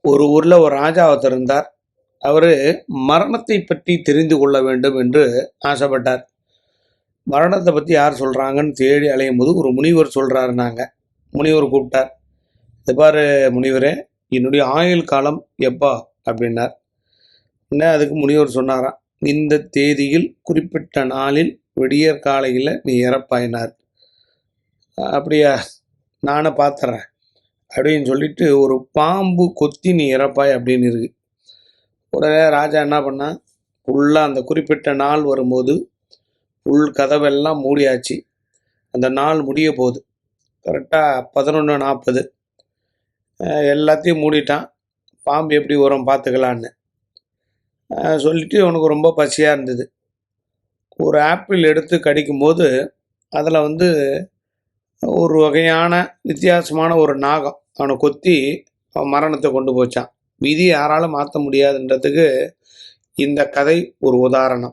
ஒரு ஊரில் ஒரு ராஜா ஒருத்தர் இருந்தார். அவர் மரணத்தை பற்றி தெரிந்து கொள்ள வேண்டும் என்று ஆசைப்பட்டார். மரணத்தை பற்றி யார் சொல்கிறாங்கன்னு தேடி அலையும் போது ஒரு முனிவர் சொல்கிறாரு. முனிவர் கூப்பிட்டார். இது பாரு முனிவரே, என்னுடைய ஆயுள் காலம் எப்போ அப்படின்னார். உடனே அதுக்கு முனிவர் சொன்னாராம், இந்த தேதியில் குறிப்பிட்ட நாளில் விடியற் காலையில் நீ இறப்பாயினார். அப்படியா, நானே பார்த்துறேன் அப்படின்னு சொல்லிட்டு ஒரு பாம்பு கொத்தி நீ இறப்பாய் அப்படின்னு இருக்கு. உடனே ராஜா என்ன பண்ணான், ஃபுல்லாக அந்த குறிப்பிட்ட நாள் வரும்போது உள் கதவெல்லாம் மூடியாச்சு. அந்த நாள் முடிய போகுது. கரெக்டாக 11:40 எல்லாத்தையும் மூடிட்டான். பாம்பு எப்படி வரும் பார்த்துக்கலான்னு சொல்லிட்டு அவனுக்கு ரொம்ப பசியாக இருந்தது. ஒரு ஆப்பிள் எடுத்து கடிக்கும்போது அதில் வந்து ஒரு வகையான வித்தியாசமான ஒரு நாகம் அவனை கொத்தி அவன் மரணத்தை கொண்டு போச்சான். விதி யாராலும் மாற்ற முடியாதுன்றதுக்கு இந்த கதை ஒரு உதாரணம்.